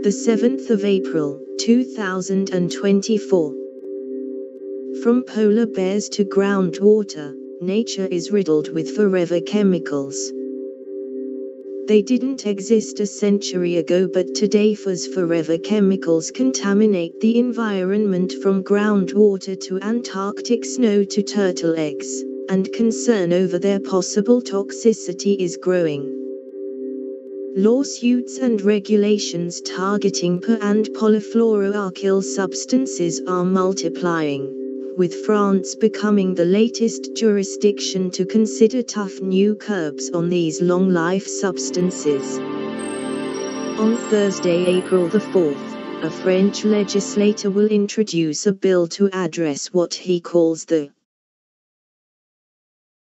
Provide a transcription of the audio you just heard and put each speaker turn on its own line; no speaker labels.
The 7th of April, 2024. From polar bears to groundwater, nature is riddled with forever chemicals. They didn't exist a century ago, but today those forever chemicals contaminate the environment from groundwater to Antarctic snow to turtle eggs, and concern over their possible toxicity is growing. Lawsuits and regulations targeting PFAS and polyfluoroalkyl substances are multiplying, with France becoming the latest jurisdiction to consider tough new curbs on these long-life substances. On Thursday, April the 4th, a French legislator will introduce a bill to address what he calls the